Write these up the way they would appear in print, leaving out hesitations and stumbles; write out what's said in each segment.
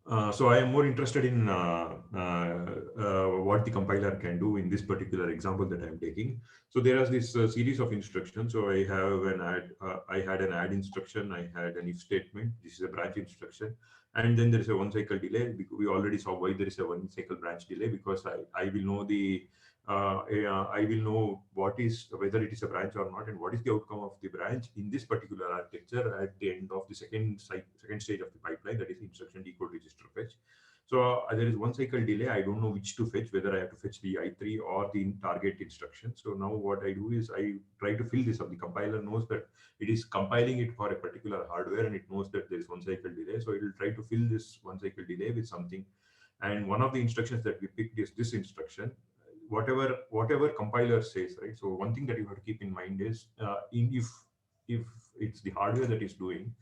So I am more interested in what the compiler can do in this particular example that I am taking. So there is this series of instructions. So I have an add, I had an add instruction, I had an if statement. This is a branch instruction, and then there is a one cycle delay. We already saw why there is a one cycle branch delay, because I will know I will know what is, whether it is a branch or not, and what is the outcome of the branch in this particular architecture at the end of the second stage of the pipeline, that is instruction decode register fetch. So there is one cycle delay. I don't know which to fetch, whether I have to fetch the I3 or the target instruction. So now what I do is I try to fill this up. The compiler knows that it is compiling it for a particular hardware, and it knows that there is one cycle delay. So it will try to fill this one cycle delay with something. And one of the instructions that we picked is this instruction. Whatever compiler says, right? So one thing that you have to keep in mind is, if it's the hardware that is doing,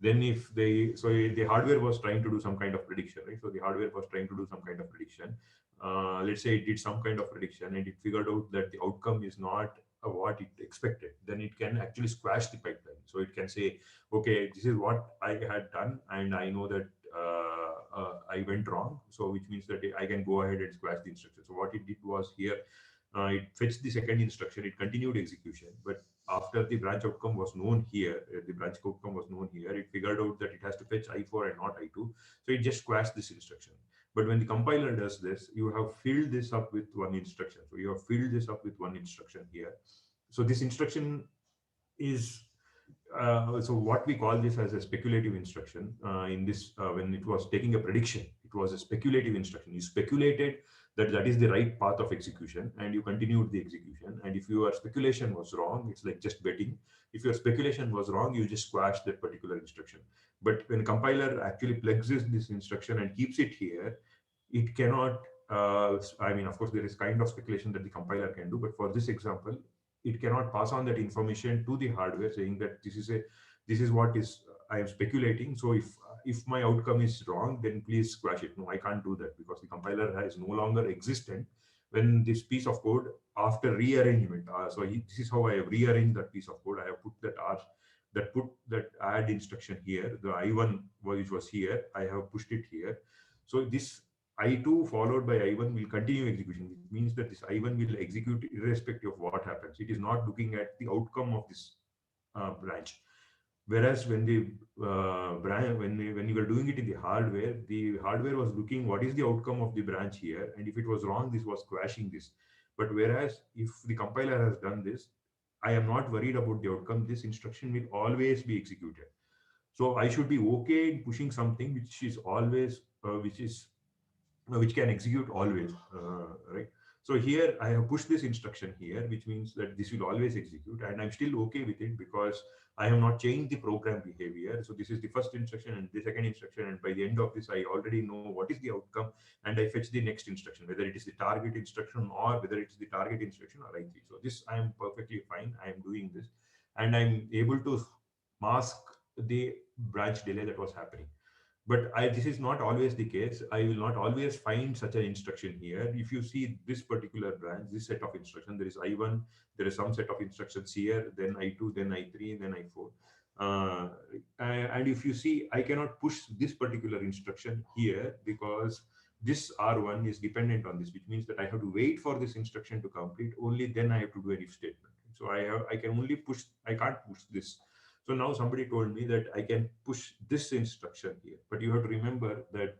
then if they so the hardware was trying to do some kind of prediction, right? So the hardware was trying to do some kind of prediction. Let's say it did some kind of prediction and it figured out that the outcome is not what it expected, then it can actually squash the pipeline. So it can say, okay, this is what I had done, and I know that I went wrong. So which means that I can go ahead and squash the instruction. So what it did was, here it fetched the second instruction, it continued execution, but after the branch outcome was known here, the branch outcome was known here, it figured out that it has to fetch I4 and not I2. So it just squashed this instruction. But when the compiler does this, you have filled this up with one instruction. So you have filled this up with one instruction here. So this instruction is so what we call this as a speculative instruction. In this, when it was taking a prediction, it was a speculative instruction. You speculated that that is the right path of execution, and you continued the execution. And if your speculation was wrong, it's like just betting. If your speculation was wrong, you just squash that particular instruction. But when compiler actually plugs this instruction and keeps it here, it cannot. I mean, of course, there is kind of speculation that the compiler can do, but for this example, it cannot pass on that information to the hardware, saying that this is what is I am speculating. So if my outcome is wrong, then please squash it. No, I can't do that, because the compiler is no longer existent when this piece of code, after rearrangement. This is how I have rearranged that piece of code. I have put that add instruction here. The I1 which was here, I have pushed it here. So this I2 followed by I1 will continue execution, which means that this I1 will execute irrespective of what happens. It is not looking at the outcome of this branch. Whereas when the branch, when you were doing it in the hardware was looking what is the outcome of the branch here, and if it was wrong, this was crashing this. But whereas if the compiler has done this, I am not worried about the outcome. This instruction will always be executed. So I should be okay in pushing something which is always which can execute always, right? So here I have pushed this instruction here, which means that this will always execute, and I'm still okay with it because I have not changed the program behavior. So this is the first instruction and the second instruction, and by the end of this, I already know what is the outcome, and I fetch the next instruction, whether it is the target instruction or whether it's the target instruction or I3. So this I am perfectly fine. I am doing this, and I'm able to mask the branch delay that was happening. But this is not always the case. I will not always find such an instruction here. If you see this particular branch, this set of instructions, there is I1, there is some set of instructions here, then I2, then I3, then I4. And if you see, I cannot push this particular instruction here because this R1 is dependent on this, which means that I have to wait for this instruction to complete. Only then I have to do an if statement. So I can only push, I can't push this. So now somebody told me that I can push this instruction here, but you have to remember that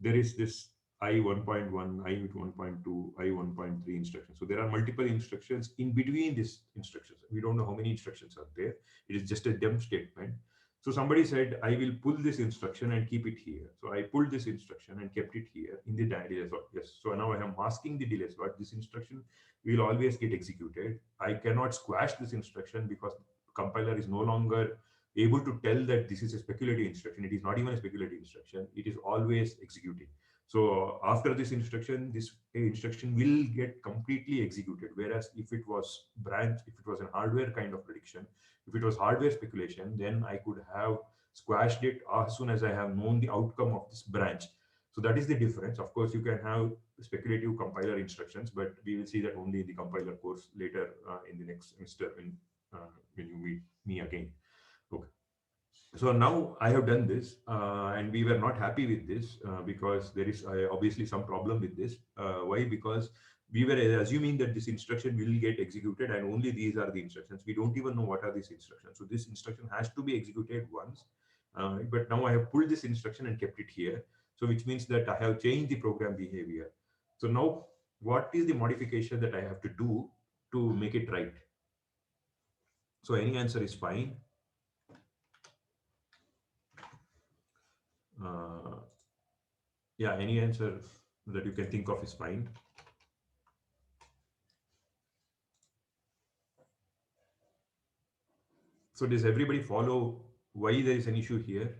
there is this I1.1, I1.2, I1.3 instructions. So there are multiple instructions in between these instructions. We don't know how many instructions are there. It is just a dump statement. So somebody said, I will pull this instruction and keep it here. So I pulled this instruction and kept it here in the delay slot. Yes. So now I am masking the delay slot. This instruction will always get executed. I cannot squash this instruction because compiler is no longer able to tell that this is a speculative instruction. It is not even a speculative instruction. It is always executing. So after this instruction will get completely executed. Whereas if it was if it was a hardware kind of prediction, if it was hardware speculation, then I could have squashed it as soon as I have known the outcome of this branch. So that is the difference. Of course, you can have speculative compiler instructions, but we will see that only in the compiler course later in the next semester, uh, when you meet me again. Okay. So now I have done this, and we were not happy with this because there is obviously some problem with this. Why? Because we were assuming that this instruction will get executed and only these are the instructions. We don't even know what are these instructions. So this instruction has to be executed once. But now I have pulled this instruction and kept it here. So which means that I have changed the program behavior. So now what is the modification that I have to do to make it right? So any answer is fine. Uh, yeah, any answer that you can think of is fine. So does everybody follow why there is an issue here?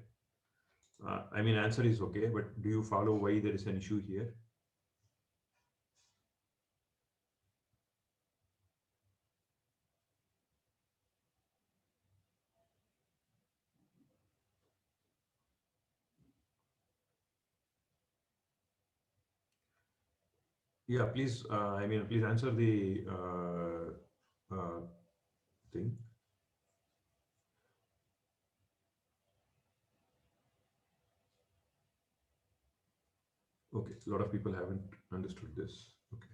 I mean, answer is okay, but do you follow why there is an issue here? Yeah, please. I mean, please answer the thing. Okay, a lot of people haven't understood this. Okay.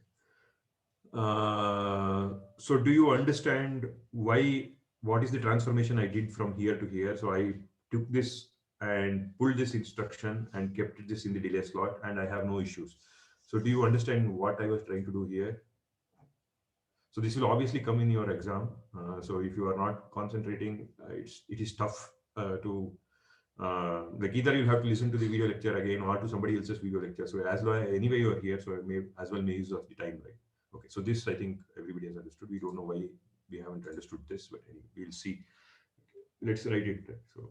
So do you understand why, what is the transformation I did from here to here? So I took this and pulled this instruction and kept this in the delay slot and I have no issues. So do you understand what I was trying to do here? So this will obviously come in your exam. So if you are not concentrating, it is tough to like either you have to listen to the video lecture again or to somebody else's video lecture. So as long anyway you are here, so I may as well make use of the time, right? Okay, so this I think everybody has understood. We don't know why we haven't understood this, but anyway, we'll see. Let's write it. So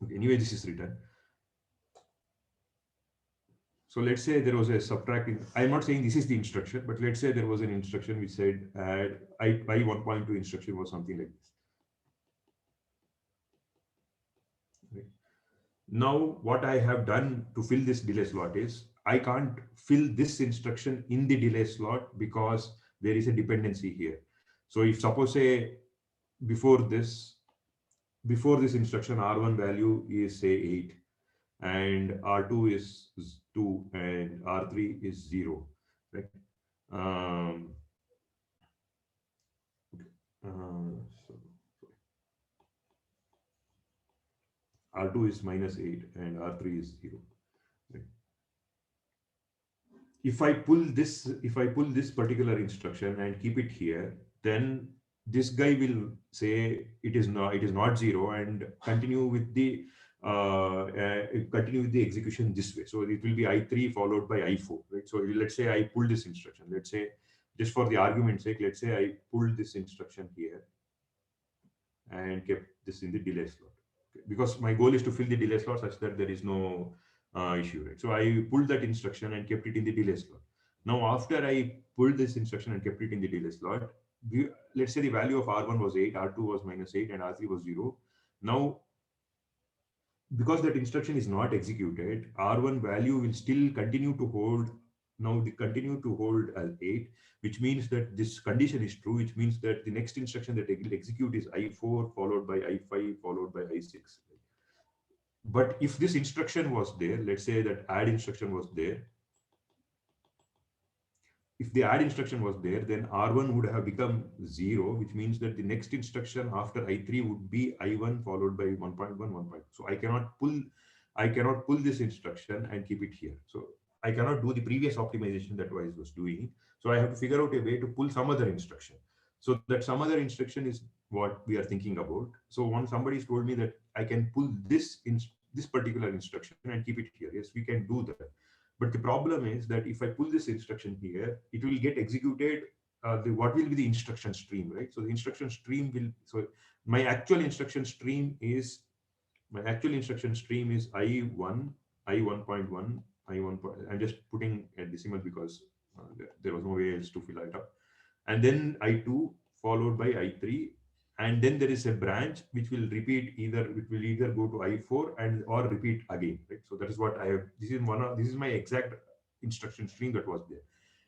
okay, anyway, this is written. So let's say there was a subtracting. I'm not saying this is the instruction, but let's say there was an instruction which said add I 1.2 instruction was something like this. Right? Now, what I have done to fill this delay slot is I can't fill this instruction in the delay slot because there is a dependency here. So if suppose say before this before this instruction R1 value is say 8 and R2 is 2 and R3 is 0, right? Um, so R2 is -8 and R3 is 0. Right? If I pull this particular instruction and keep it here, then this guy will say it is not 0 and continue with the execution this way. So it will be I3 followed by I4, right? So let's say I pull this instruction. Let's say, just for the argument's sake, let's say I pulled this instruction here and kept this in the delay slot. Okay. Because my goal is to fill the delay slot such that there is no issue, right? So I pulled that instruction and kept it in the delay slot. Now, after I pulled this instruction and kept it in the delay slot, let's say the value of R1 was 8, R2 was -8, and R3 was 0. Now, because that instruction is not executed, R1 value will still continue to hold. Now they continue to hold as 8, which means that this condition is true, which means that the next instruction that it will execute is I4 followed by I5 followed by I6. But if this instruction was there, let's say that add instruction was there, if the add instruction was there, then R1 would have become 0, which means that the next instruction after I3 would be I1 followed by 1.1, 1.2. So I cannot pull this instruction and keep it here. So I cannot do the previous optimization that I was doing. So I have to figure out a way to pull some other instruction. So that some other instruction is what we are thinking about. So once somebody's told me that I can pull this particular instruction and keep it here. Yes, we can do that. But the problem is that if I pull this instruction here, it will get executed. What will be the instruction stream, right? So the instruction stream will. So my actual instruction stream is I1, I1.1, I1. I'm just putting a decimal because there was no way else to fill it up, and then I2 followed by I3, and then there is a branch which will repeat either go to I4 and or repeat again, right? So that is what I have. This is my exact instruction stream that was there.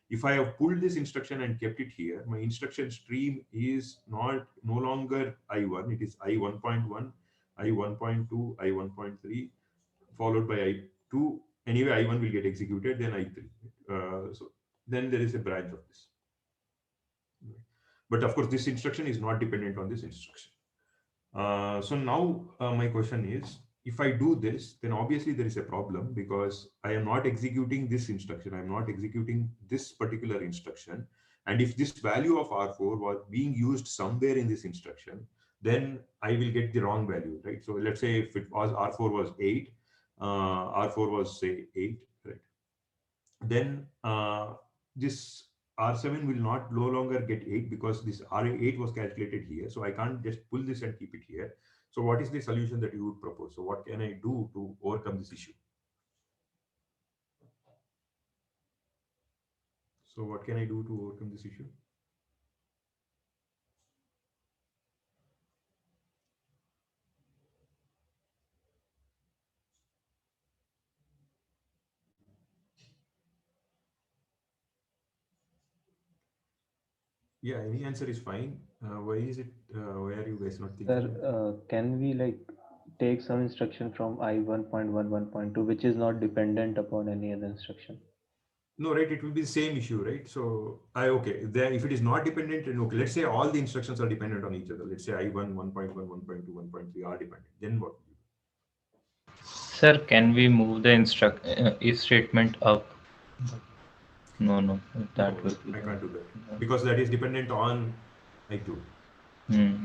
If I have pulled this instruction and kept it here, my instruction stream is no longer I1, it is I1.1, I1.2, I1.3, followed by I2. Anyway, I1 will get executed, then I3. So then there is a branch of this. But of course, this instruction is not dependent on this instruction. So now my question is, if I do this, then obviously there is a problem because I am not executing this instruction. I'm not executing this particular instruction. And if this value of R4 was being used somewhere in this instruction, then I will get the wrong value, right? So let's say if it was R4 was 8, R4 was say 8, right? Then this R7 will not no longer get 8 because this R8 was calculated here. So I can't just pull this and keep it here. So what is the solution that you would propose? So what can I do to overcome this issue? So what can I do to overcome this issue? Yeah, any answer is fine. Why is it? Why are you guys not thinking? Sir, can we like take some instruction from I1.1.2 which is not dependent upon any other instruction? No, right? It will be the same issue, right? So I okay. There, if it is not dependent, then okay. Let's say all the instructions are dependent on each other. Let's say I1, 1.1, 1.2, 1.3 are dependent. Then what? Sir, can we move the if statement up? No, that No, will be I the. can't do that because that is dependent on I2. Hmm.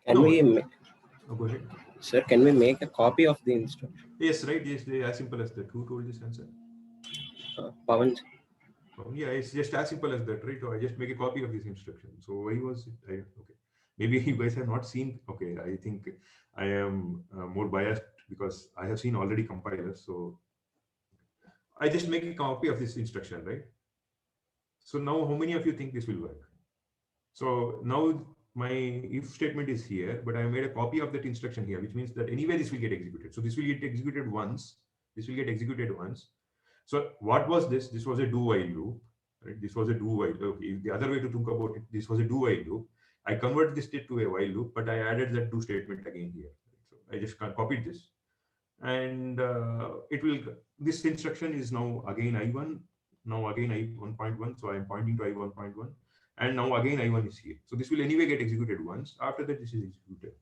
Can No, we, go ahead. sir, can we make a copy of the instruction? Yes, right. Yes, as simple as that. Who told this answer? Pawan, Oh, yeah, it's just as simple as that, right? So I just make a copy of this instruction. So why was it? Okay, maybe you guys have not seen. Okay, I think I am more biased because I have seen already compilers. So I just make a copy of this instruction, right? So now, how many of you think this will work? So now my if statement is here, but I made a copy of that instruction here, which means that anyway this will get executed. So this will get executed once. This will get executed once. So what was this? This was a do while loop, right? This was a do while. Okay, the other way to think about it, this was a do while loop. I converted this state to a while loop, but I added that do statement again here. So I just copied this, and it will. This instruction is now again I1. Now again I1.1. So I am pointing to I1.1, and now again I1 is here. So this will anyway get executed once. After that, this is executed.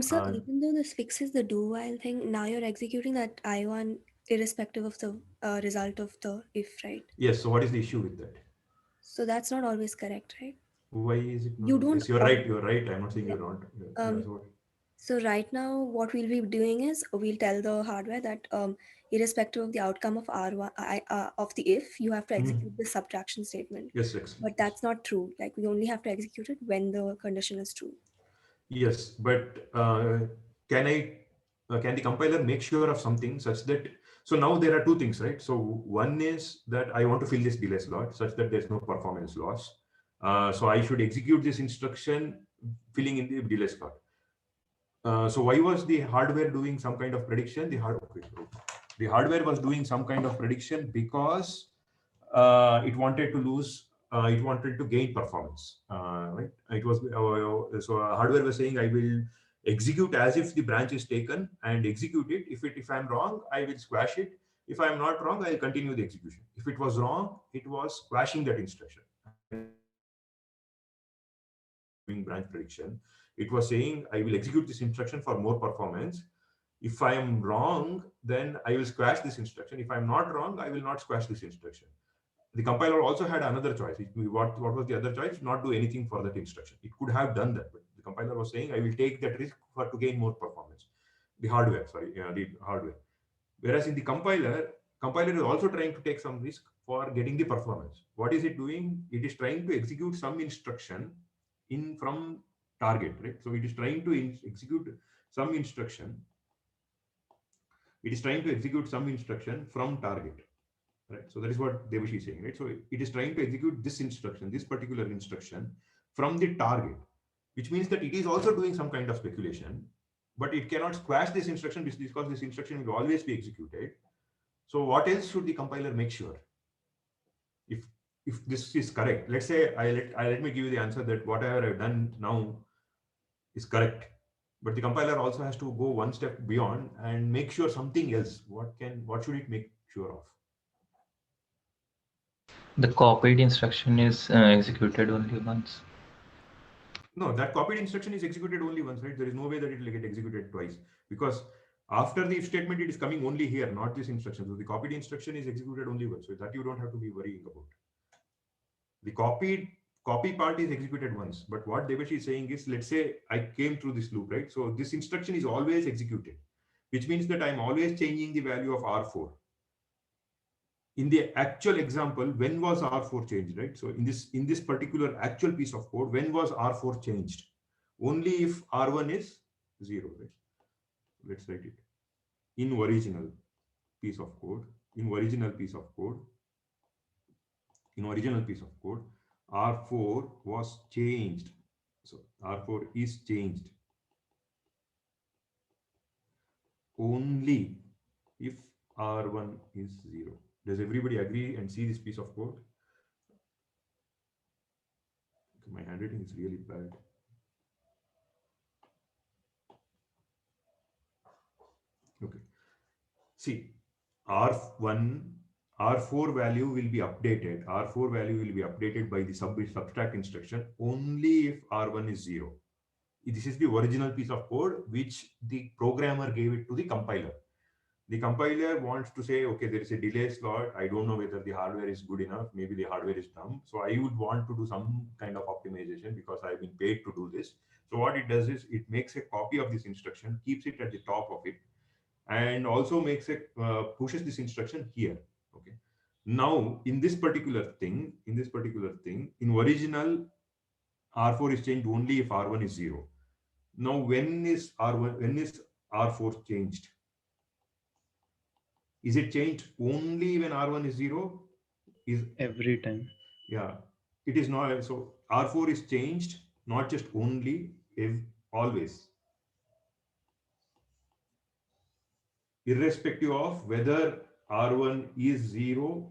So even though this fixes the do while thing, now you're executing that I1 irrespective of the result of the if, right? Yes. So what is the issue with that? So that's not always correct, right? Why is it You not? don't Yes, you're al- right. You're right. I'm not saying yeah. you're not. Yeah. Um, so right now, what we'll be doing is we'll tell the hardware that irrespective of the outcome of R1 of the if, you have to execute the subtraction statement. Yes, excellent. But that's not true. Like we only have to execute it when the condition is true. Yes, but can I can the compiler make sure of something such that so now there are two things, right? So one is that I want to fill this delay slot such that there's no performance loss. So I should execute this instruction filling in the delay slot. So why was the hardware doing some kind of prediction? The hardware was doing some kind of prediction because it wanted to lose, it wanted to gain performance, right? It was so hardware was saying I will execute as if the branch is taken and execute it. If I'm wrong, I will squash it. If I'm not wrong, I'll continue the execution. If it was wrong, it was squashing that instruction. Doing branch prediction, it was saying I will execute this instruction for more performance. If I am wrong, then I will squash this instruction. If I'm not wrong, I will not squash this instruction. The compiler also had another choice. What was the other choice? Not do anything for that instruction. It could have done that, but the compiler was saying I will take that risk for to gain more performance. The hardware, sorry, the hardware. Whereas in the compiler is also trying to take some risk for getting the performance. What is it doing? It is trying to execute some instruction in from target, right? So it is trying to execute some instruction. It is trying to execute some instruction from target, right? So that is what Devashi is saying, right? So it is trying to execute this instruction, this particular instruction from the target, which means that it is also doing some kind of speculation, but it cannot squash this instruction because this instruction will always be executed. So what else should the compiler make sure? If this is correct, let's say I let me give you the answer that whatever I've done now is correct. But the compiler also has to go one step beyond and make sure something else. What should it make sure of? The copied instruction is executed only once. No, that copied instruction is executed only once, right? There is no way that it will get executed twice, because after the if statement, it is coming only here, not this instruction. So the copied instruction is executed only once. So that you don't have to be worrying about. The copy part is executed once. But what Debashi is saying is, let's say I came through this loop, right? So this instruction is always executed, which means that I'm always changing the value of R4. In the actual example, when was R4 changed, right? So in this particular actual piece of code, when was R4 changed? Only if R1 is 0, right? Let's write it. In original piece of code, R4 was changed. So R4 is changed only if R1 is 0. Does everybody agree and see this piece of code? My handwriting is really bad. Okay. See, R4 value will be updated. R4 value will be updated by the subtract instruction only if R1 is 0. This is the original piece of code which the programmer gave it to the compiler. The compiler wants to say, okay, there is a delay slot. I don't know whether the hardware is good enough. Maybe the hardware is dumb. So I would want to do some kind of optimization because I've been paid to do this. So what it does is it makes a copy of this instruction, keeps it at the top of it, and also makes it pushes this instruction here. Okay. Now in this particular thing, in original, R4 is changed only if R1 is 0. Now when is R4 changed? Is it changed only when R1 is 0? Is every time. Yeah, it is not. So R4 is changed, not just only, always. Irrespective of whether R1 is 0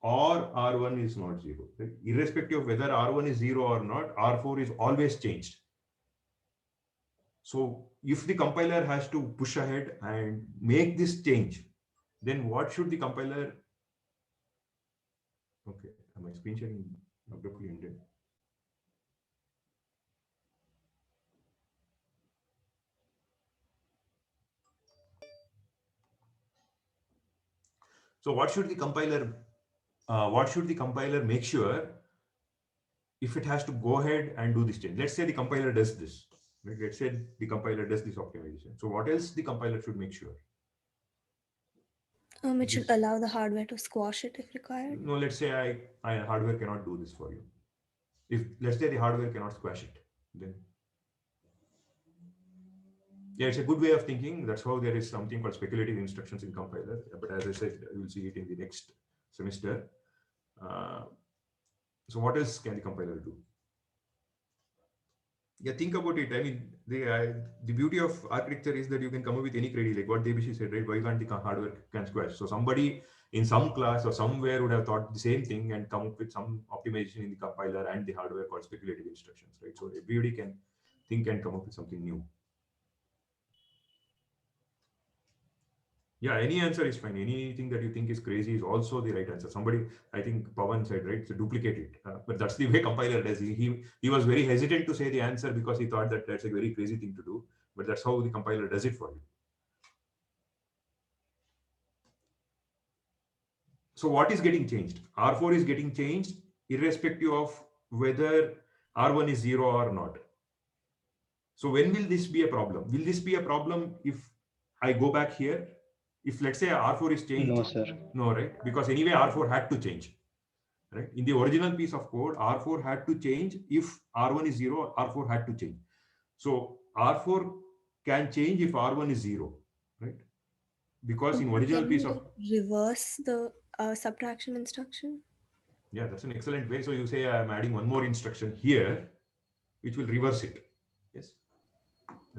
or R1 is not 0. Right? Irrespective of whether R1 is 0 or not, R4 is always changed. So if the compiler has to push ahead and make this change, then what should the compiler? Okay, my screen sharing abruptly ended. So what should the compiler make sure if it has to go ahead and do this change? Let's say the compiler does this. Right? Let's say the compiler does this optimization. So what else the compiler should make sure? It should allow the hardware to squash it if required. No, let's say hardware cannot do this for you. If let's say the hardware cannot squash it, then yeah, it's a good way of thinking. That's how there is something called speculative instructions in compiler. But as I said, you will see it in the next semester. So what else can the compiler do? Yeah, think about it. I mean, the beauty of architecture is that you can come up with any credit, like what Debashi said, right? Why can't the hardware can squash? So somebody in some class or somewhere would have thought the same thing and come up with some optimization in the compiler and the hardware called speculative instructions, right? So everybody can think and come up with something new. Yeah, any answer is fine. Anything that you think is crazy is also the right answer. Somebody, I think Pawan said, right, so duplicate it. But that's the way compiler does. He was very hesitant to say the answer because he thought that that's a very crazy thing to do. But that's how the compiler does it for you. So what is getting changed? R4 is getting changed irrespective of whether R1 is 0 or not. So when will this be a problem? Will this be a problem if I go back here? If let's say R4 is changed? No, sir. No, right? Because anyway, R4 had to change, right? In the original piece of code, R4 had to change. If R1 is 0, R4 had to change. So R4 can change if R1 is 0, right? Because in original piece of... Reverse the subtraction instruction? Yeah, that's an excellent way. So you say I'm adding one more instruction here, which will reverse it. Yes.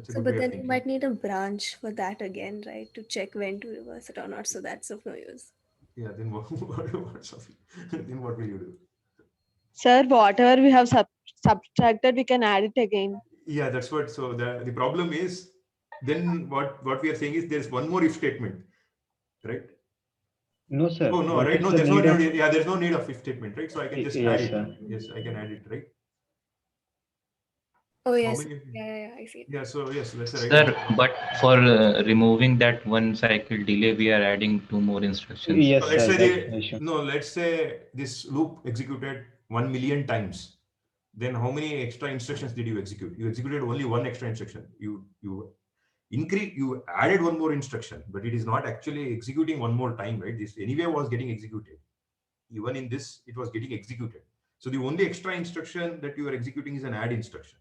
So, but then you might need a branch for that again, right? To check when to reverse it or not. So that's of no use. Yeah, then what will you do? Sir, whatever we have subtracted, we can add it again. Yeah, that's what. So the problem is, then what we are saying is there's one more if statement, right? No, sir. Oh no, What right? is No, the there's no need of? need. Yeah, there's no need of if statement, right? So I can just add Yes, it. sir. Yes, I can add it, right? Oh How yes. many? Yeah, I see it. Yeah. So yes, that's the right Sir, answer. but for removing that one cycle delay, we are adding two more instructions. Yes, So let's sir. say That's the issue. let's say this loop executed 1 million times. Then how many extra instructions did you execute? You executed only one extra instruction. You added one more instruction, but it is not actually executing one more time, right? This anyway was getting executed. Even in this, it was getting executed. So the only extra instruction that you are executing is an add instruction.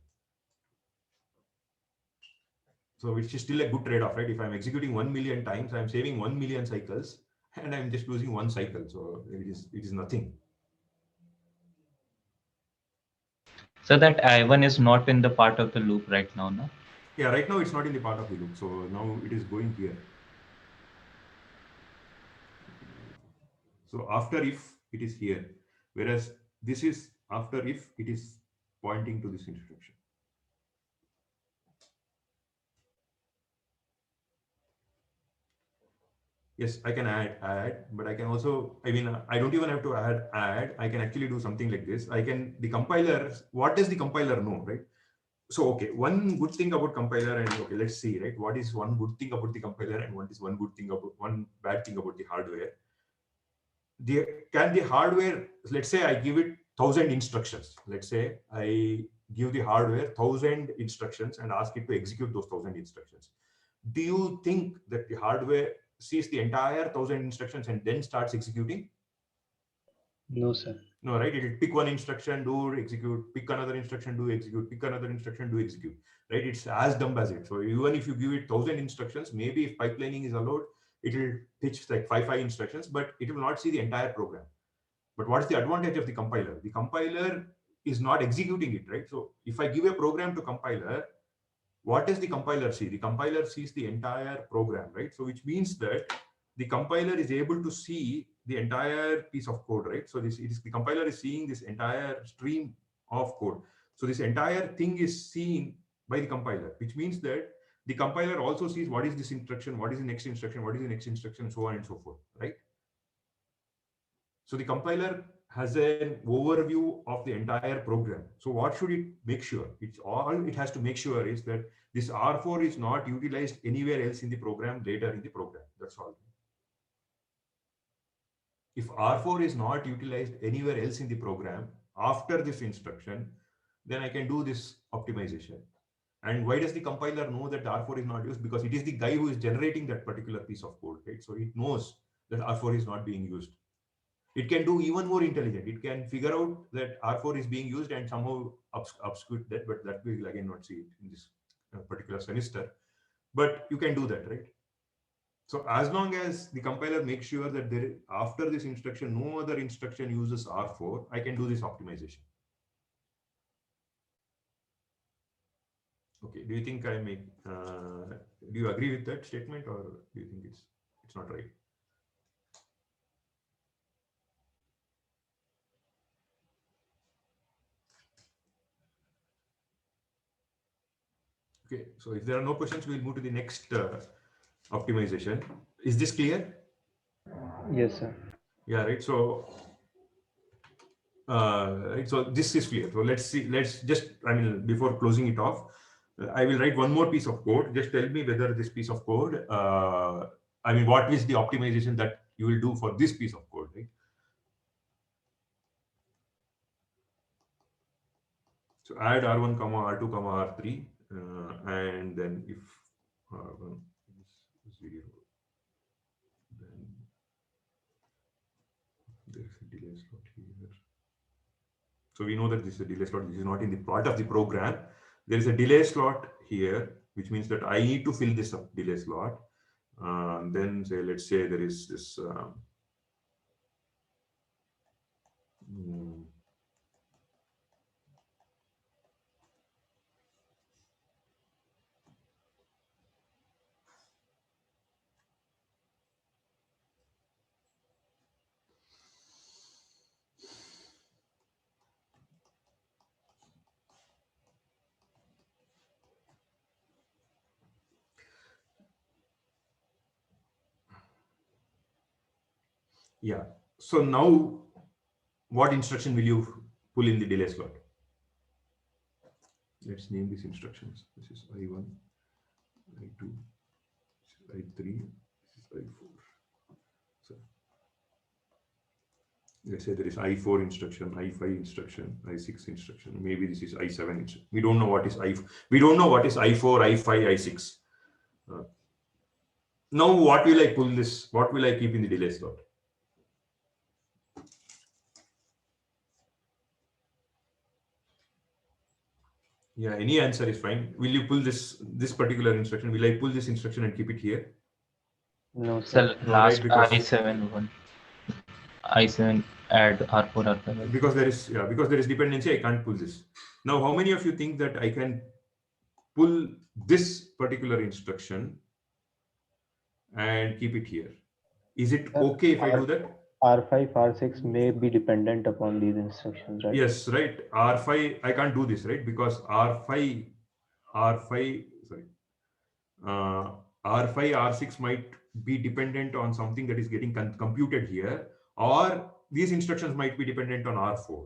So which is still a good trade-off, right? If I'm executing 1 million times, I'm saving 1 million cycles, and I'm just losing one cycle. So it is nothing. So that I1 is not in the part of the loop right now, no? Yeah, right now it's not in the part of the loop. So now it is going here. So after if it is here, whereas this is after if it is pointing to this instruction. Yes, I can add, but I can also, I mean, I don't even have to add. I can actually do something like this. The compiler, what does the compiler know, right? So, okay, one good thing about compiler, and okay, let's see, right? What is one good thing about the compiler and what is one bad thing about the hardware? Can the hardware, let's say I give it 1,000 instructions. Let's say I give the hardware 1,000 instructions and ask it to execute those 1,000 instructions. Do you think that the hardware sees the entire 1,000 instructions and then starts executing? No, sir. No, right? It will pick one instruction, do execute, pick another instruction, do execute, pick another instruction, do execute, right? It's as dumb as it. So even if you give it 1,000 instructions, maybe if pipelining is allowed, it will pitch like five instructions, but it will not see the entire program. But what's the advantage of the compiler? The compiler is not executing it, right? So if I give a program to compiler, what does the compiler see? The compiler sees the entire program, right? So which means that the compiler is able to see the entire piece of code, right? So the compiler is seeing this entire stream of code. So this entire thing is seen by the compiler, which means that the compiler also sees what is this instruction, what is the next instruction, what is the next instruction, so on and so forth, right? So the compiler has an overview of the entire program. So what should it make sure? All it has to make sure is that this R4 is not utilized anywhere else in the program later in the program. That's all. If R4 is not utilized anywhere else in the program after this instruction, then I can do this optimization. And why does the compiler know that R4 is not used? Because it is the guy who is generating that particular piece of code, right? So it knows that R4 is not being used. It can do even more intelligent. It can figure out that R4 is being used and somehow obscure that, but that we will again not see it in this particular semester. But you can do that, right? So as long as the compiler makes sure that after this instruction, no other instruction uses R4, I can do this optimization. Okay. Do you think do you agree with that statement, or do you think it's not right? Okay, so if there are no questions, we'll move to the next optimization. Is this clear? Yes, sir. Yeah, right. So, right. So this is clear. So let's see. Let's just, I mean, before closing it off, I will write one more piece of code. Just tell me whether this piece of code, I mean, what is the optimization that you will do for this piece of code, right? So add R1, R2, R3, and then if R1 is 0, then there is a delay slot here. So we know that this is a delay slot. This is not in the part of the program. There is a delay slot here, which means that I need to fill this up delay slot. Then say, let's say there is this. Yeah. So now, what instruction will you pull in the delay slot? Let's name these instructions. This is I1, I2, this is I3, this is I4. So let's say there is I4 instruction, I5 instruction, I6 instruction. Maybe this is I7 instruction. We don't know what is I. We don't know what is I4, I5, I6. Now, what will I pull this? What will I keep in the delay slot? Yeah, any answer is fine. Will you pull this particular instruction? Will I pull this instruction and keep it here? No, So sir. No, right? last Because I7 one. I7 add R4 R5. because there is dependency. I can't pull this. Now, how many of you think that I can pull this particular instruction and keep it here? Is it okay if I do that? R5, R6 may be dependent upon these instructions, right? Yes, right. R5, I can't do this, right? Because R5, sorry, R5, R6 might be dependent on something that is getting computed here, or these instructions might be dependent on R4,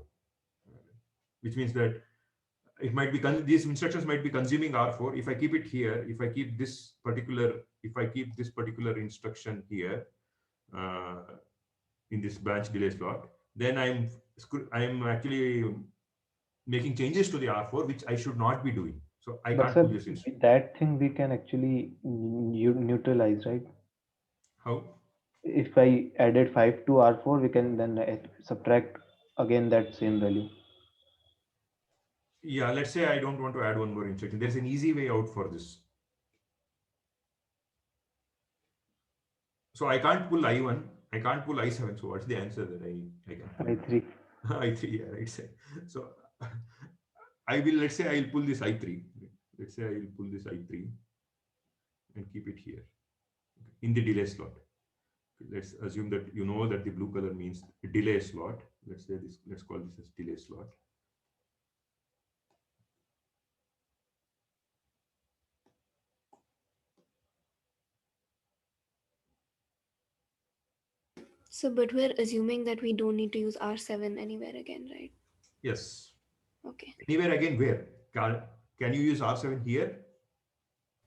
which means that it might be these instructions might be consuming R4. If I keep it here, if I keep this particular instruction here uh, in this branch delay slot, then I'm actually making changes to the R4, which I should not be doing. So I But can't sir, pull this instruction. that thing we can actually neutralize, right? How? If I added 5 to R4, we can then subtract again that same value. Yeah, let's say I don't want to add one more instruction. There's an easy way out for this. So I can't pull I1, I can't pull I7. So what's the answer that I can pull? I3. I3, yeah, right. So let's say I'll pull this I3. Let's say I will pull this I3 and keep it here in the delay slot. Let's assume that you know that the blue color means delay slot. Let's say this, let's call this as delay slot. So, but we're assuming that we don't need to use R7 anywhere again, right? Yes. Okay. Anywhere again, where? Can you use R7 here?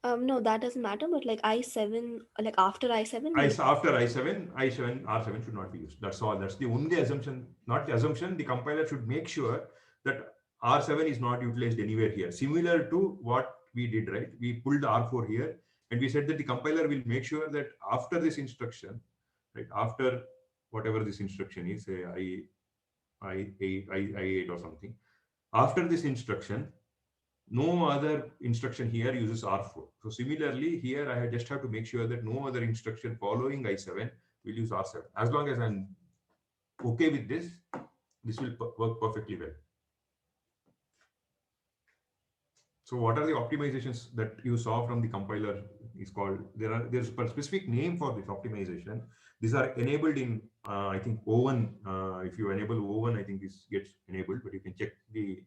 No, that doesn't matter. But like I7, like after I7, we need. After R7 should not be used. That's all. That's the only assumption, not the assumption. The compiler should make sure that R7 is not utilized anywhere here. Similar to what we did, right? We pulled R4 here and we said that the compiler will make sure that after this instruction, right? After whatever this instruction is, say I8 or something. After this instruction, no other instruction here uses R4. So similarly, here I just have to make sure that no other instruction following I7 will use R7. As long as I'm okay with this, this will work perfectly well. So what are the optimizations that you saw from the compiler is called? There's a specific name for this optimization. These are enabled in, I think, O1. If you enable O1, I think this gets enabled, but you can check the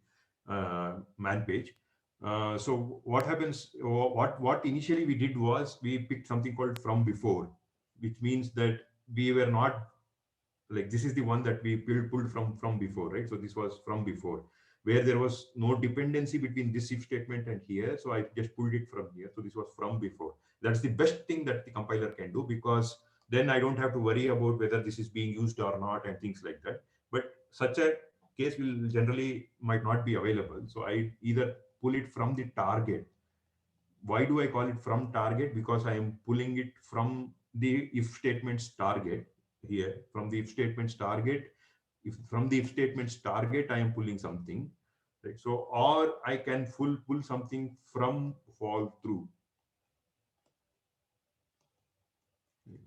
man page. So what happens, what initially we did was we picked something called from before, which means that we were not, like, this is the one that we pulled from before, right? So this was from before, where there was no dependency between this if statement and here. So I just pulled it from here. So this was from before. That's the best thing that the compiler can do, because then I don't have to worry about whether this is being used or not and things like that. But such a case will generally might not be available. So I either pull it from the target. Why do I call it from target? Because I am pulling it from the if statement's target here, from the if statement's target. If from the if statement's target, I am pulling something, right? So, or I can pull something from fall through,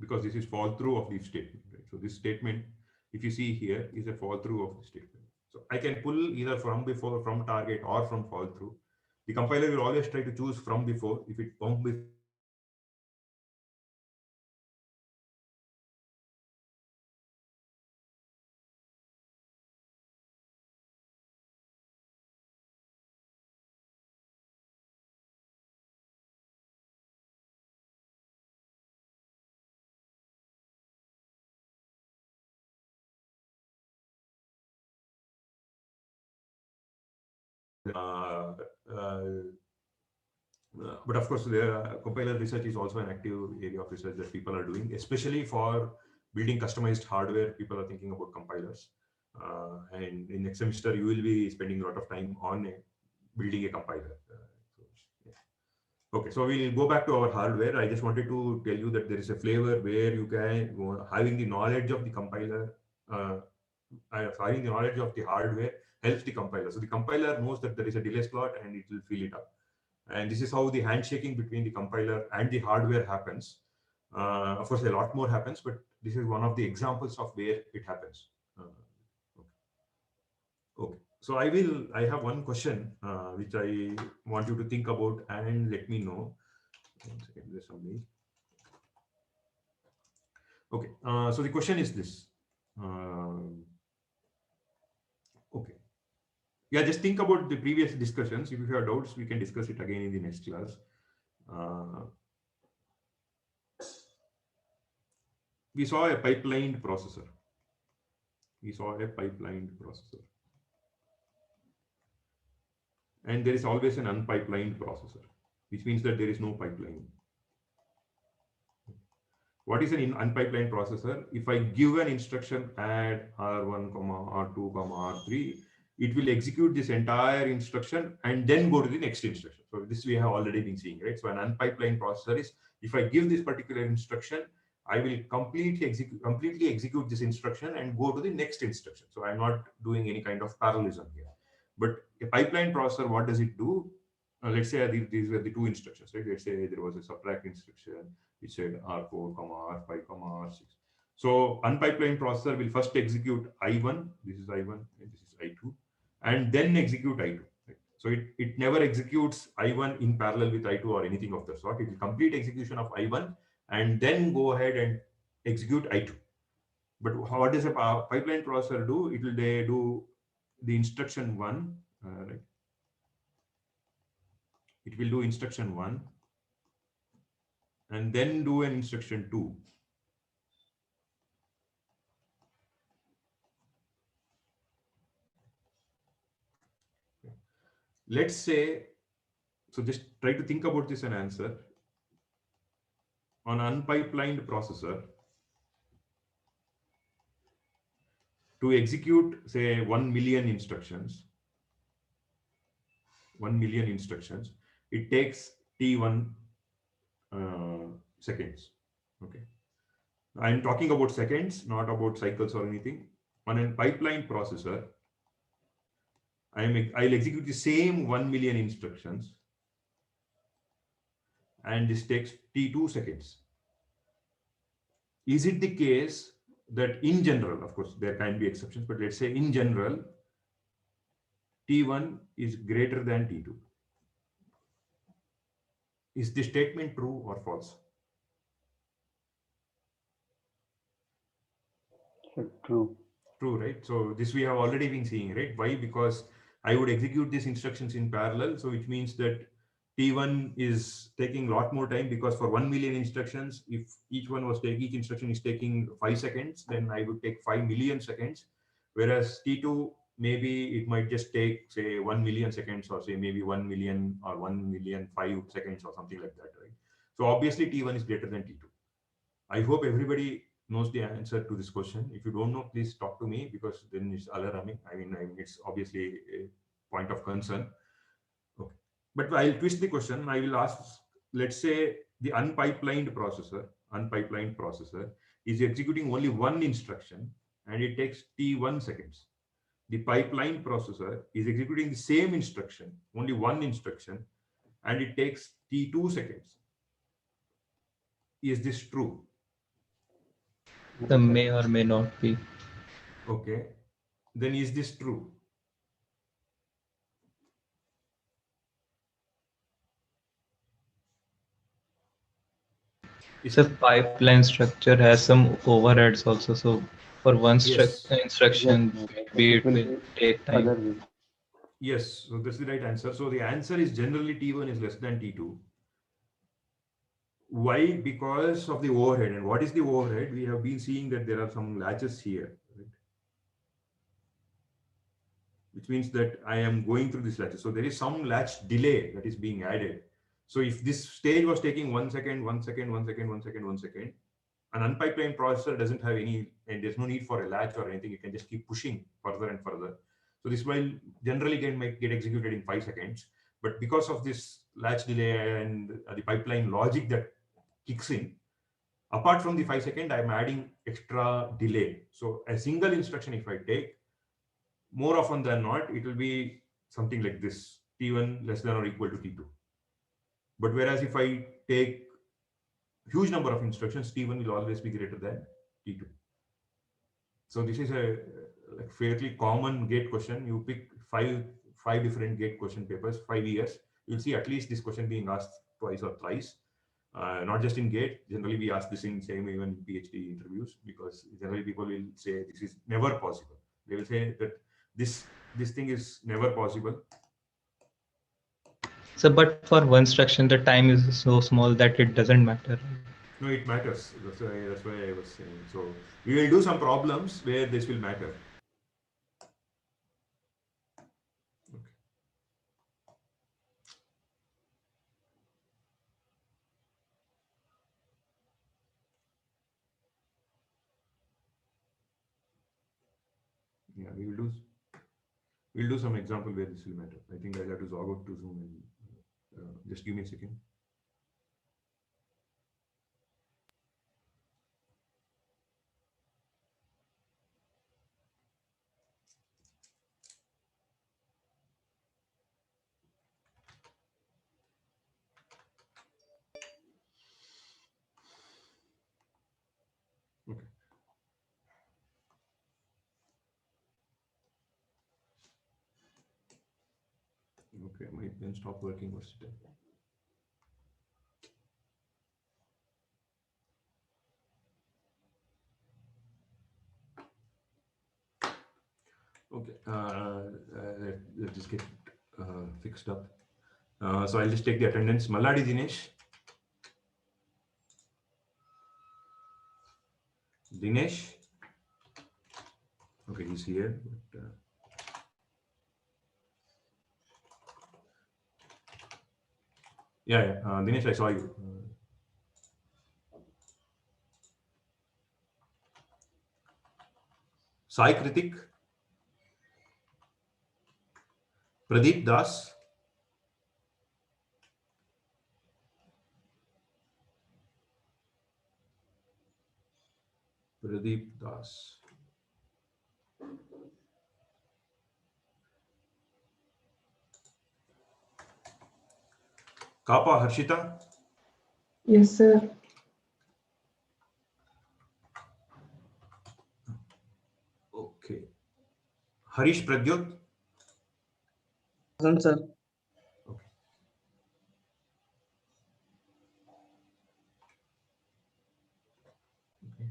because this is fall through of the if statement, right? So this statement, if you see here, is a fall through of the statement. So I can pull either from before, from target, or from fall through. The compiler will always try to choose from before. If it from before but of course, compiler research is also an active area of research that people are doing, especially for building customized hardware. People are thinking about compilers. And in next semester, you will be spending a lot of time on building a compiler. Okay, so we'll go back to our hardware. I just wanted to tell you that there is a flavor where you can, having the knowledge of the compiler, having the knowledge of the hardware helps the compiler. So the compiler knows that there is a delay slot and it will fill it up. And this is how the handshaking between the compiler and the hardware happens. Of course, a lot more happens, but this is one of the examples of where it happens. Okay. So I have one question which I want you to think about and let me know. 1 second, there's some mail. Okay. So the question is this. Okay. Yeah, just think about the previous discussions. If you have doubts, we can discuss it again in the next class. We saw a pipelined processor. And there is always an unpipelined processor, which means that there is no pipeline. What is an unpipelined processor? If I give an instruction add R1, R2, R3, it will execute this entire instruction and then go to the next instruction. So this we have already been seeing, right? So an unpipelined processor is, if I give this particular instruction, I will completely execute this instruction and go to the next instruction. So I'm not doing any kind of parallelism here. But a pipeline processor, what does it do? Let's say these were the two instructions, right? Let's say there was a subtract instruction which said R4, R5, R6. So unpipelined processor will first execute I1, this is I1, and this is I2, and then execute I2. Right? So it never executes I1 in parallel with I2 or anything of the sort. It will complete execution of I1 and then go ahead and execute I2. But what does a pipeline processor do? It will do the instruction 1, right? It will do instruction 1 and then do an instruction 2. Let's say, so just try to think about this and answer. On unpipelined processor, to execute, say, 1 million instructions, it takes T1 seconds. Okay. I'm talking about seconds, not about cycles or anything. On a pipeline processor, I'll execute the same 1 million instructions, and this takes T2 seconds. Is it the case that in general, of course, there can be exceptions, but let's say in general, T1 is greater than T2? Is the statement true or false? True. True, right? So this we have already been seeing, right? Why? Because I would execute these instructions in parallel. So which means that T1 is taking a lot more time, because for 1 million instructions, if each instruction is taking 5 seconds, then I would take 5 million seconds. Whereas T2, maybe it might just take, say, 1 million seconds, or say maybe 1 million or 1,000,005 seconds or something like that, right? So obviously T1 is greater than T2. I hope everybody knows the answer to this question. If you don't know, please talk to me, because then it's alarming. I mean, it's obviously a point of concern. Okay. But I'll twist the question. I will ask, let's say the unpipelined processor is executing only one instruction and it takes T1 seconds. The pipeline processor is executing the same instruction, only one instruction, and it takes T2 seconds. Is this true? May or may not be. Okay. Then is this true? The pipeline structure has some overheads also. So for one instruction, maybe it will take time. Yes, so that's the right answer. So the answer is generally T1 is less than T2. Why? Because of the overhead. And what is the overhead? We have been seeing that there are some latches here. Right? which means that I am going through this latch. So there is some latch delay that is being added. So if this stage was taking 1 second, 1 second, 1 second, 1 second, 1 second, an unpipelined processor doesn't have any, and there's no need for a latch or anything. You can just keep pushing further and further. So this will generally get executed in 5 seconds. But because of this latch delay and the pipeline logic that kicks in, apart from the 5 second, I'm adding extra delay. So a single instruction, if I take, more often than not, it will be something like this: T1 less than or equal to T2. But whereas if I take huge number of instructions, T1 will always be greater than T2. So this is a fairly common gate question. You pick five different gate question papers, 5 years. You'll see at least this question being asked twice or thrice. Not just in gate. Generally, we ask this in same even PhD interviews, because generally people will say this is never possible. They will say that this thing is never possible. So, but for one instruction, the time is so small that it doesn't matter. No, it matters. That's why I was saying. So we will do some problems where this will matter. Okay. Yeah, we'll do some example where this will matter. I think I'll have to log out to Zoom and just give me a second. Okay. Okay, my pen stopped working. What's it? Okay, let's just get fixed up. So I'll just take the attendance. Maladi Dinesh. Dinesh. Okay, he's here. But, yeah. Dinesh, I saw you. Sai Kritik. Pradeep Das. Pradeep Das. Kapa Harshita. Yes, sir. Okay. Harish Pradyot. Present, sir. Okay. Okay.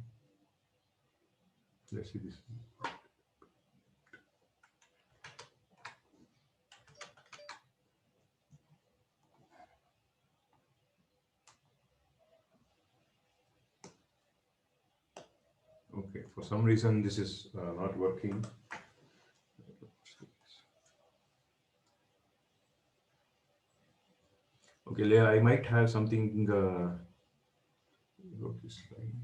Let's see this. Okay, for some reason this is not working. Okay, Leah, I might have something. Wrote this line.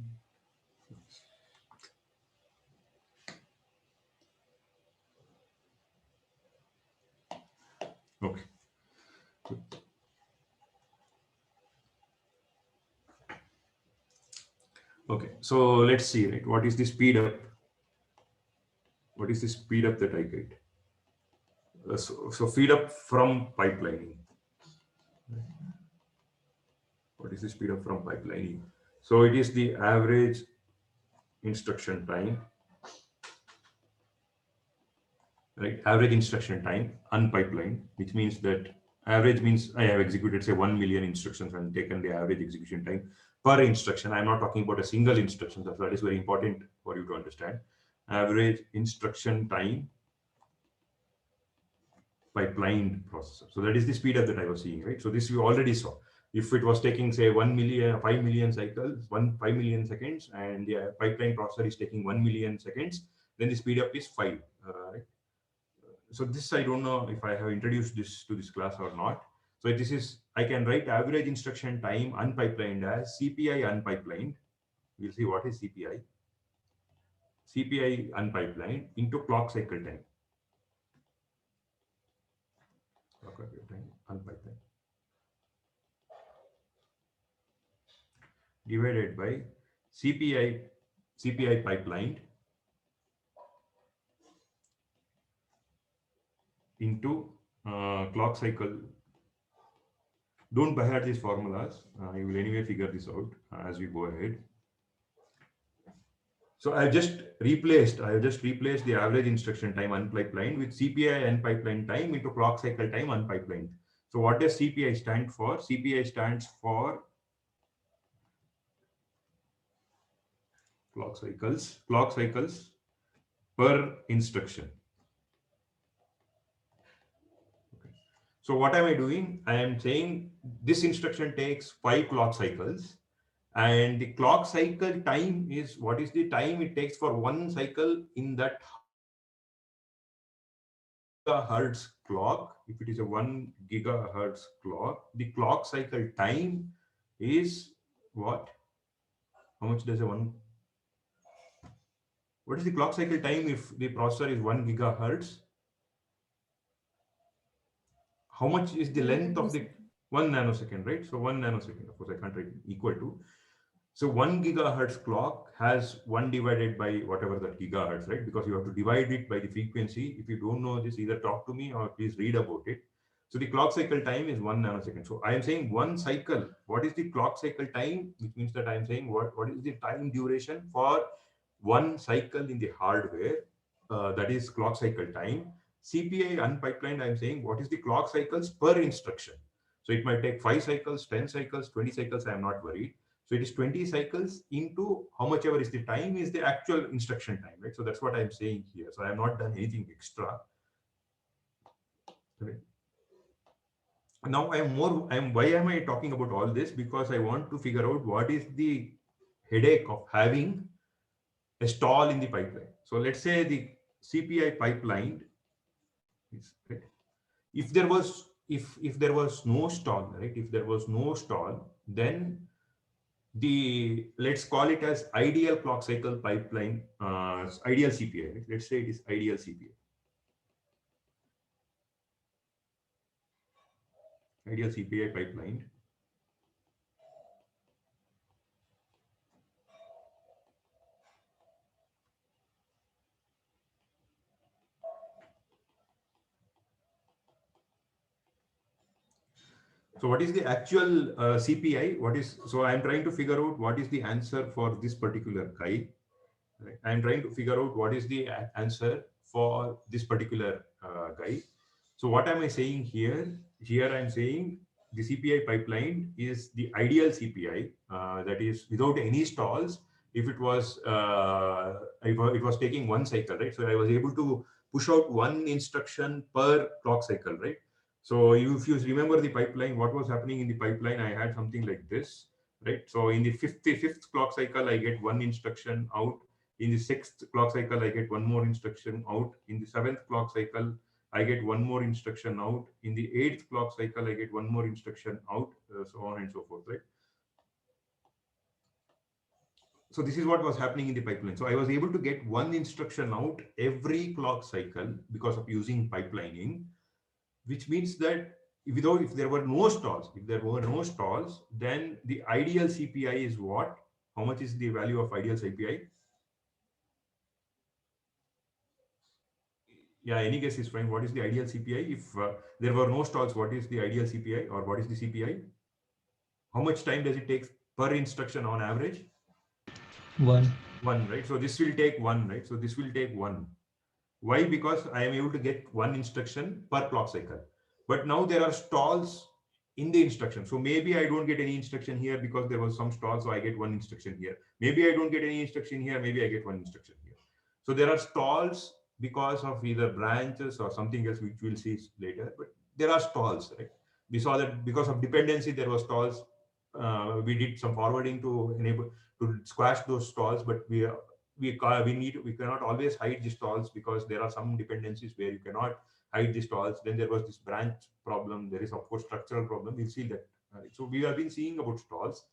Okay. Good. Okay, so let's see, right? What is the speed up? What is the speed up that I get? So feed up from pipelining. What is the speed up from pipelining? So it is the average instruction time, right? Average instruction time unpipelined, which means that average means I have executed say 1 million instructions and taken the average execution time per instruction. I'm not talking about a single instruction. That is very important for you to understand. Average instruction time pipelined processor. So that is the speed up that I was seeing, right? So this we already saw. If it was taking say 5 million cycles, 5 million seconds, and the pipeline processor is taking 1 million seconds, then the speed up is 5, right? so this, I don't know if I have introduced this to this class or not. So this is, I can write average instruction time unpipelined as CPI unpipelined. We'll see what is CPI. CPI unpipelined into clock cycle time. Clock cycle time unpipelined divided by CPI pipelined into clock cycle. Don't by heart these formulas. You will anyway figure this out as we go ahead. So I have just replaced the average instruction time unpipelined with CPI unpipelined time into clock cycle time unpipelined. So what does CPI stand for? CPI stands for clock cycles per instruction. Okay. So what am I doing? I am saying this instruction takes 5 clock cycles. And the clock cycle time is, what is the time it takes for one cycle in that gigahertz clock? If it is a 1 gigahertz clock, the clock cycle time is what? How much does what is the clock cycle time if the processor is 1 gigahertz? How much is the length of the 1 nanosecond, right? So 1 nanosecond, of course, I can't write equal to. So 1 gigahertz clock has 1 divided by whatever that gigahertz, right? Because you have to divide it by the frequency. If you don't know this, either talk to me or please read about it. So the clock cycle time is 1 nanosecond. So I am saying one cycle. What is the clock cycle time? Which means that I am saying what is the time duration for one cycle in the hardware? That is clock cycle time. CPI unpipelined, I am saying what is the clock cycles per instruction. So it might take 5 cycles, 10 cycles, 20 cycles. I am not worried. So it is 20 cycles into how much ever is the time is the actual instruction time, right? So that's what I'm saying here. So I have not done anything extra. Okay. Now why am I talking about all this? Because I want to figure out what is the headache of having a stall in the pipeline. So let's say the CPI pipeline is, right? If there was no stall, right? If there was no stall, then let's call it as ideal clock cycle pipeline, ideal CPI. Right? Let's say it is ideal CPI. Ideal CPI pipeline. So what is the actual CPI? So I'm trying to figure out what is the answer for this particular guy. Right? I'm trying to figure out what is the answer for this particular guy. So what am I saying here? Here I'm saying the CPI pipeline is the ideal CPI, that is without any stalls. If it was taking one cycle, right? So I was able to push out one instruction per clock cycle, right? So if you remember the pipeline, what was happening in the pipeline, I had something like this, right? So in the fifth clock cycle, I get one instruction out. In the 6th clock cycle, I get one more instruction out. In the 7th clock cycle, I get one more instruction out. In the 8th clock cycle, I get one more instruction out, so on and so forth, right? So this is what was happening in the pipeline. So I was able to get one instruction out every clock cycle because of using pipelining, which means that if there were no stalls, then the ideal CPI is what? How much is the value of ideal CPI? Yeah, any guess is fine. What is the ideal CPI? If there were no stalls, what is the ideal CPI or what is the CPI? How much time does it take per instruction on average? One, right? So this will take 1, right? So this will take 1. Why? Because I am able to get one instruction per clock cycle. But now there are stalls in the instruction. So maybe I don't get any instruction here because there was some stall, so I get one instruction here. Maybe I don't get any instruction here, maybe I get one instruction here. So there are stalls because of either branches or something else, which we'll see later. But there are stalls, right? We saw that because of dependency, there were stalls. We did some forwarding to enable to squash those stalls, but we cannot always hide the stalls because there are some dependencies where you cannot hide the stalls. Then there was this branch problem. There is of course structural problem. We'll see that. So we have been seeing about stalls.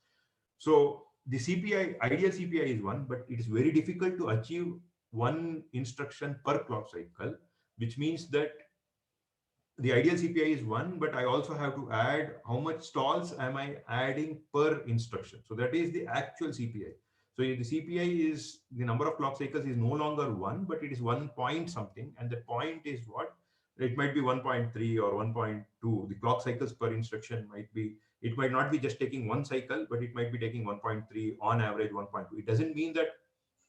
So the CPI, ideal CPI is 1, but it is very difficult to achieve one instruction per clock cycle, which means that the ideal CPI is 1, but I also have to add how much stalls am I adding per instruction. So that is the actual CPI. So the CPI is the number of clock cycles is no longer 1, but it is 1 point something. And the point is what? It might be 1.3 or 1.2. The clock cycles per instruction might be, it might not be just taking one cycle, but it might be taking 1.3 on average 1.2. It doesn't mean that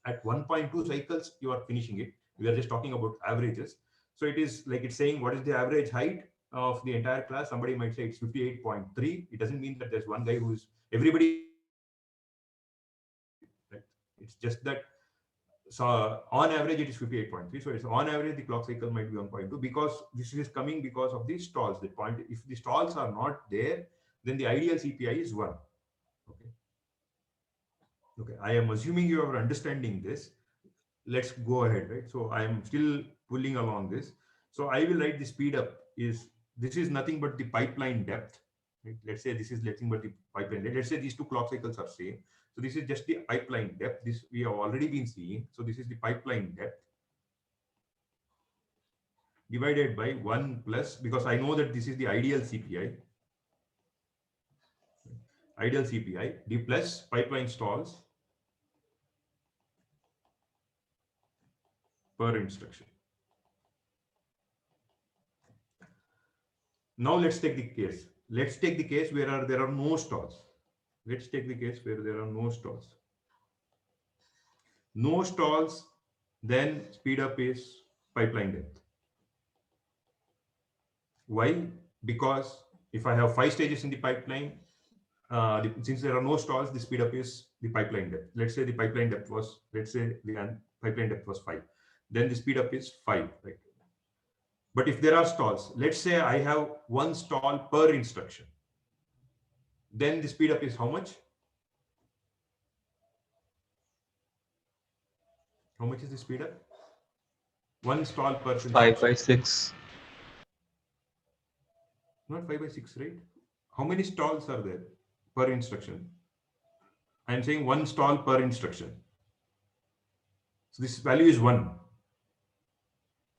at 1.2 cycles, you are finishing it. We are just talking about averages. So it is like it's saying what is the average height of the entire class. Somebody might say it's 58.3. It doesn't mean that there's one guy who's everybody. Right? It's just that so on average it is 58.3. So it's on average the clock cycle might be 1.2 because this is coming because of the stalls. The point, if the stalls are not there, then the ideal CPI is 1. Okay. Okay. I am assuming you are understanding this. Let's go ahead, right? So I am still pulling along this. So I will write the speed up is, this is nothing but the pipeline depth. Right? Let's say this is nothing but the pipeline depth. Let's say these two clock cycles are same. So this is just the pipeline depth. This we have already been seeing. So this is the pipeline depth divided by 1 plus, because I know that this is the ideal CPI. Ideal CPI, D plus pipeline stalls per instruction. Now let's take the case. Let's take the case where there are no stalls. Let's take the case where there are no stalls. No stalls, then speed up is pipeline depth. Why? Because if I have 5 stages in the pipeline, since there are no stalls, the speed up is the pipeline depth. Let's say the pipeline depth was, let's say the pipeline depth was 5. Then the speed up is 5, right? But if there are stalls, let's say I have 1 stall per instruction, then the speed up is how much? How much is the speed up? 1 stall per instruction. 5 by 6. Not 5 by 6, right? How many stalls are there per instruction? I'm saying 1 stall per instruction. So this value is 1.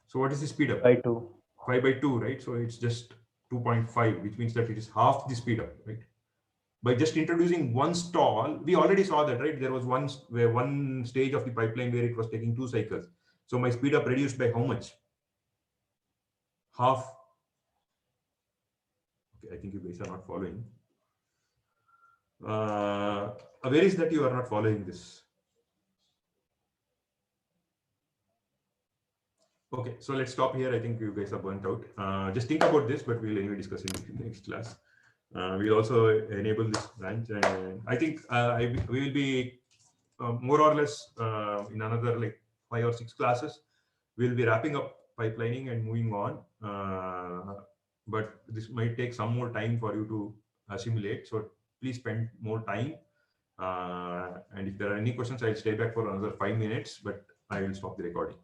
So what is the speed up? By 2. 5 by 2, right? So it's just 2.5, which means that it is half the speed up, right? By just introducing 1 stall, we already saw that, right? There was one stage of the pipeline where it was taking 2 cycles. So my speed up reduced by how much? Half. Okay, I think you guys are not following. Where is that you are not following this? Okay, so let's stop here. I think you guys are burnt out. Just think about this, but we'll anyway discuss in the next class. We'll also enable this branch, and I think we will be more or less in another like 5 or 6 classes. We'll be wrapping up pipelining and moving on. But this might take some more time for you to assimilate. So please spend more time. And if there are any questions, I'll stay back for another 5 minutes, but I will stop the recording.